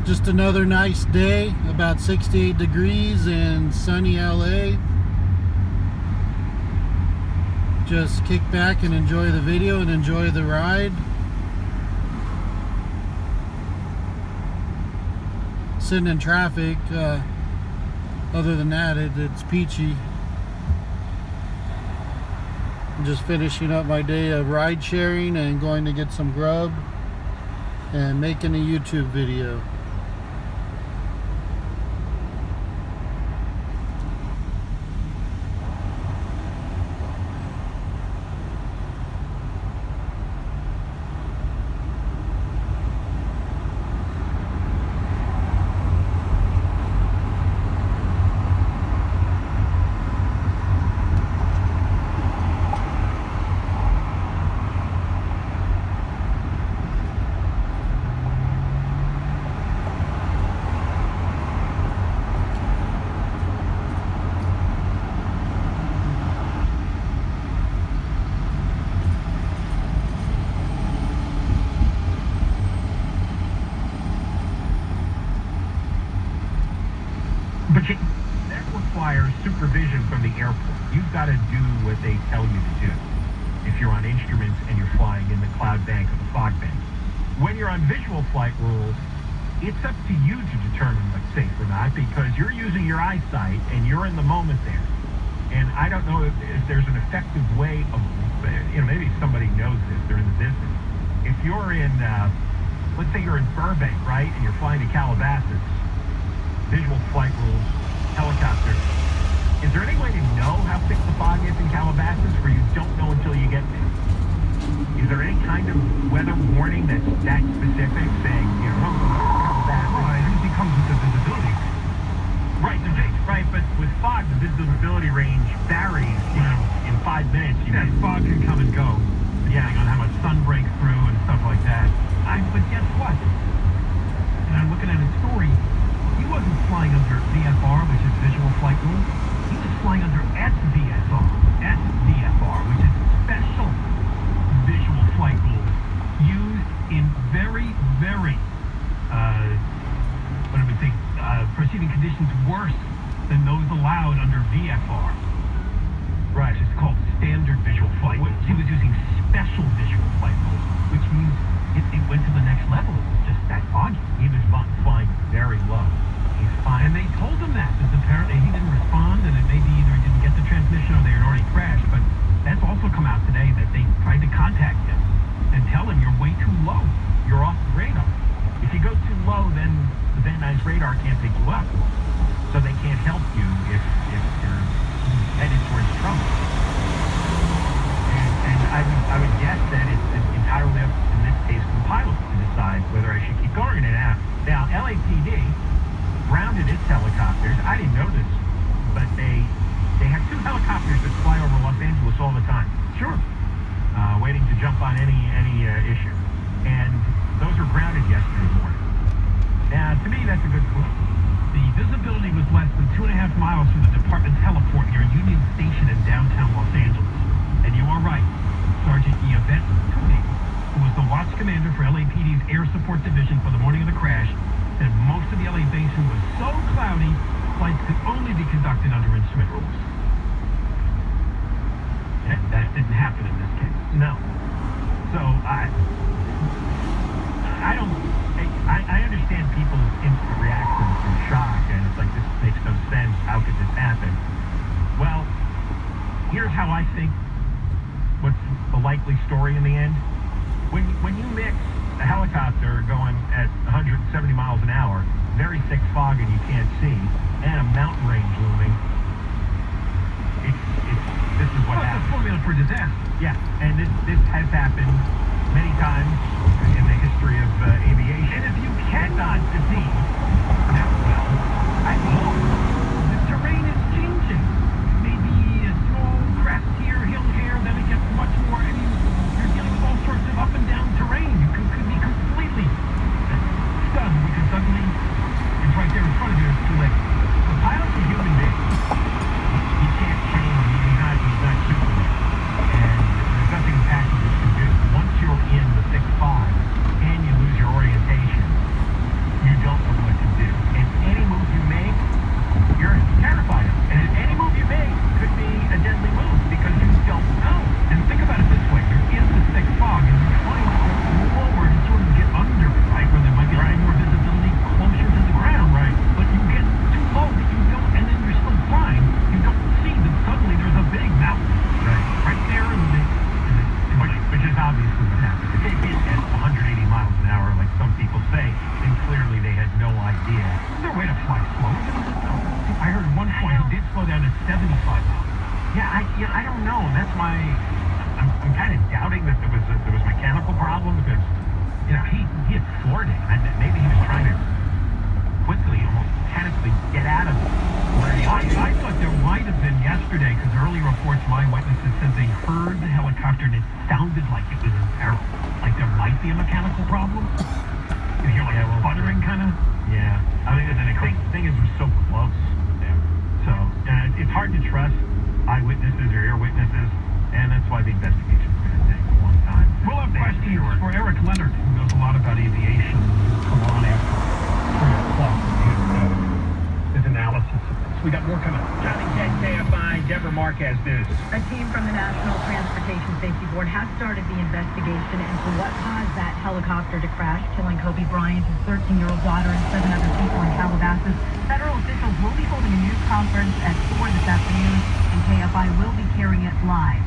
Just another nice day, about 68 degrees in sunny LA. Just kick back and enjoy the video and enjoy the ride. Sitting in traffic, other than that, it's peachy. I'm just finishing up my day of ride sharing and going to get some grub and making a YouTube video. But that requires supervision from the airport. You've got to do what they tell you to do if you're on instruments and you're flying in the cloud bank or the fog bank. When you're on visual flight rules, it's up to you to determine what's safe or not, because you're using your eyesight and you're in the moment there. And I don't know if there's an effective way of, maybe somebody knows this, they're in the business. If you're in, let's say you're in Burbank, right, and you're flying to Calabasas, visual flight rules, helicopter. Is there any way to know how thick the fog is in Calabasas, where you don't know until you get there? Is there any kind of weather warning that's that specific, saying, Calabasas? Well, it usually comes with the visibility. Right, right, but with fog, the visibility range varies, in 5 minutes. That fog can come and go, depending on how much sun breaks through and stuff like that. But guess what? And I'm looking at his story. He wasn't flying under VFR, which is visual flight rule. He was flying under SVFR, which is special visual flight rules, used in very, very, perceiving conditions worse than those allowed under VFR. Right. Which is called standard visual flight. He was using special visual flight rules, which means it went to the next level. It was just that foggy. He was flying very low. He's fine. And they told him that, because apparently he didn't respond, and it maybe either he didn't get the transmission or they had already crashed. But that's also come out today, that they tried to contact him and tell him, you're way too low. You're off the radar. If you go too low, then the Van Nuys radar can't pick you up. So they can't help you if you're headed towards trouble. And I would guess that it's entirely up, in this case, to the pilot to decide whether I should keep going or not. Now, LAPD grounded its helicopters. I didn't know this, but they have 2 helicopters that fly over Los Angeles all the time. Sure. Waiting to jump on any issue. And those were grounded yesterday morning. Now, to me, that's a good clue. The visibility was less than 2.5 miles from the department's heliport near Union Station in downtown Los Angeles. And you are right, Sergeant Yvette Tooney, who was the watch commander for LAPD's Air Support Division for the morning of the crash, said most of the LA basin was so cloudy, flights could only be conducted under instrument rules. That didn't happen in this case. No. So I understand people's instant reactions and shock, and it's like, this makes no sense. How could this happen? Well, here's how I think what's the likely story in the end. When you mix a helicopter going at 170 miles an hour, very thick fog and you can't see, and a mountain range looming, this is what happens. It's a formula for disaster. Yeah, and this has happened many times in the history of aviation. And if you cannot see that well, I mean, the terrain is changing. Maybe a small crest here, hill here, then it gets much more. I mean, you're dealing with all sorts of up and down terrain. You could be completely stunned because suddenly it's right there in front of you. It's too late. The pilot's a human being. He can't change. He's not Superman. And there's nothing passengers can do. Once Yeah, I don't know. That's why I'm kind of doubting that there was mechanical problem because he had floored it. Maybe he was trying to quickly, almost mechanically get out of where he was. I thought there might have been yesterday because early reports, my witnesses said they heard the helicopter and it sounded like it was in peril. Like there might be a mechanical problem. You hear like sputtering kind of. Yeah. I mean, the thing is, it was so close there. So it's hard to trust eyewitnesses or ear witnesses, and that's why the investigation is going to take a long time. We'll have questions for Eric Leonard, who knows a lot about aviation. Come on after 3 o'clock with his analysis of this. We got more coming up. Johnny Ted, KFI, Deborah Marquez News. A team from the National Transportation Safety Board has started the investigation into what caused that helicopter to crash, killing Kobe Bryant, his 13-year-old daughter, and 7 other people in Calabasas. Federal officials will be holding a news conference at 4 this afternoon, and KFI will be carrying it live.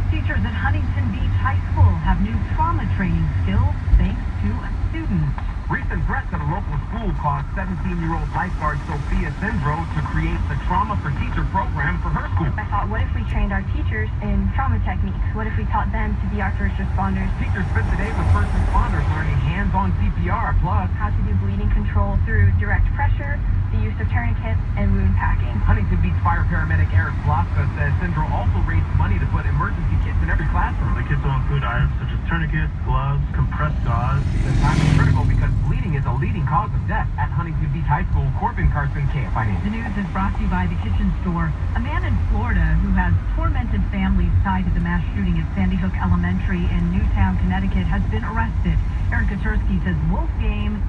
Teachers at Huntington Beach High School have new trauma training skills thanks to a student. Recent threats at a local school caused 17-year-old lifeguard Sophia Sindro to create the Trauma for Teacher program for her school. I thought, what if we trained our teachers in trauma techniques? What if we taught them to be our first responders? Teachers spent the day with first responders learning hands-on CPR, plus How to do bleeding control through direct pressure, the use of tourniquets, and wound packing. Huntington Beach fire paramedic Eric Blasca says Sindro also raised money to put emergency kits in every classroom. The kits will include items such as tourniquets, gloves, compressed gauze. The time is critical because bleeding is a leading cause of death at Huntington Beach High School. Corbin Carson, KFI News. The news is brought to you by the Kitchen Store. A man in Florida who has tormented families tied to the mass shooting at Sandy Hook Elementary in Newtown, Connecticut, has been arrested. Aaron Kotursky says Wolfgang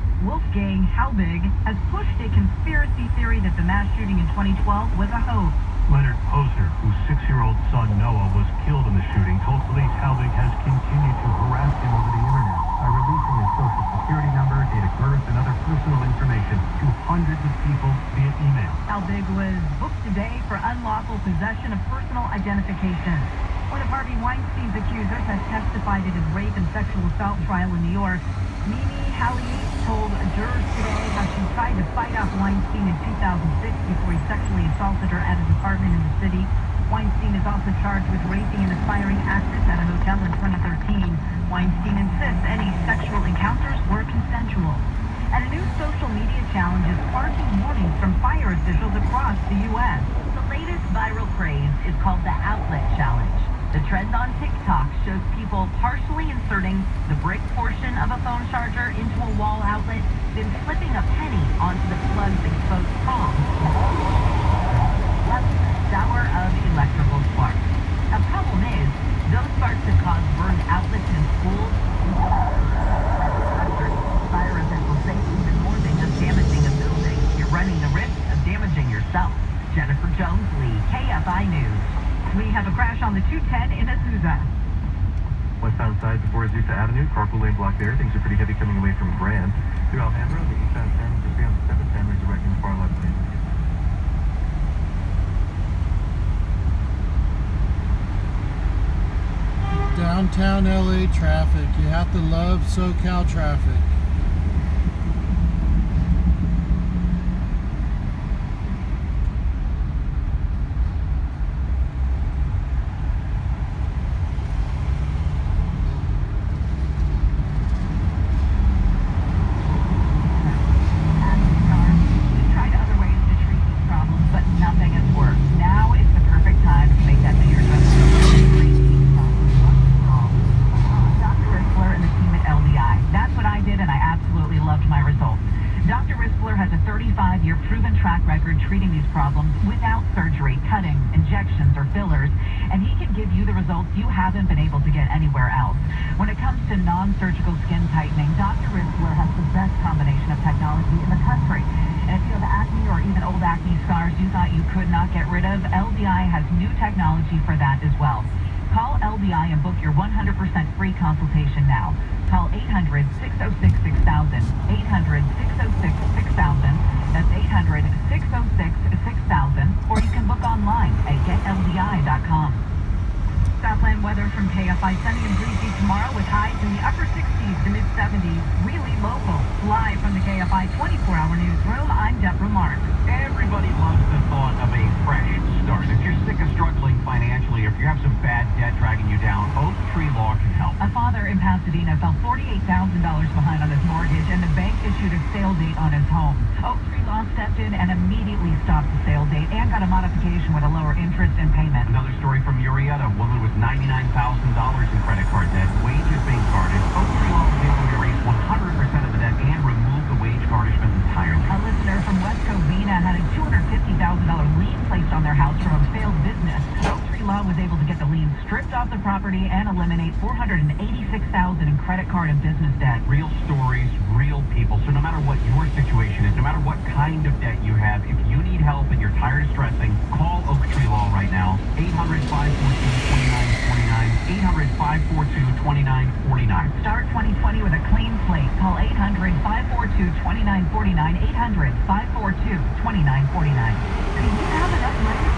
Halbig has pushed a conspiracy theory that the mass shooting in 2012 was a hoax. Leonard Posner, whose 6-year-old son Noah was killed in the shooting, told police Halbig has continued to harass him over the internet by releasing his social security number, date of birth, and other personal information to hundreds of people via email. Halbig was booked today for unlawful possession of personal identification. One of Harvey Weinstein's accusers has testified at his rape and sexual assault trial in New York. Mimi Hallie told jurors today how she tried to fight off Weinstein in 2006 before he sexually assaulted her at his apartment in the city. Weinstein is also charged with raping an aspiring actress at a hotel in 2013. Weinstein insists any sexual encounters were consensual. And a new social media challenge is sparking warnings from fire officials across the U.S. The latest viral craze is called the Outlet Challenge. The trend on TikTok shows people partially inserting the brick portion of a phone charger into a wall outlet, then slipping a penny onto the plug's exposed prong. A shower of electrical sparks. The problem is, those sparks have caused burned outlets in schools. Fire events will save even more than just damaging a building. You're running the risk of damaging yourself. Jennifer Jones-Lee, KFI News. We have a crash on the 210 in Azusa. Westbound side before Azusa Avenue, carpool lane blocked there. Things are pretty heavy coming away from Grand. Through Alhambra, the eastbound 10, just beyond the 710, redirecting the far left lane. Downtown LA traffic. You have to love SoCal traffic. Treating these problems without surgery, cutting, injections, or fillers, and he can give you the results you haven't been able to get anywhere else. When it comes to non-surgical skin tightening, Dr. Ritzler has the best combination of technology in the country. And if you have acne or even old acne scars you thought you could not get rid of, LDI has new technology for that as well. Call LDI and book your 100% free consultation now. Call 800-606-6000, 800-606-6000, that's 800-606-6000, or you can book online at getldi.com. Southland weather from KFI, sunny and breezy tomorrow with highs in the upper 60s to mid-70s, really local. Live from the KFI 24-hour newsroom, I'm Deborah Mark. Everybody loves the thought of a fresh start. If you're sick Jessica, struggling financially, if you have some bad debt dragging you down, Oak Tree Law can help. A father in Pasadena fell $48,000 behind on his mortgage, and the bank issued a sale date on his home. Oak Tree Law stepped in and immediately stopped the sale date and got a modification with a lower interest and payment. Another story from Murrieta, a woman with $99,000 in credit card debt, wages being garnished. Oak Tree Law was able to erase 100% of the debt and remove the wage garnishment entirely. A listener from West Covina had a $250,000 lien placed on their house from a failed business. Oak Tree Law was able to get the lien stripped off the property and eliminate $486,000 in credit card and business debt. Real stories, real people. So no matter what your situation is, no matter what kind of debt you have, if you need help and you're tired of stressing, call Oak Tree Law right now. 800-542-2949. 800-542-2949. Start 2020 with a clean slate. Call 800-542-2949. 800-542-2949. Do you have enough money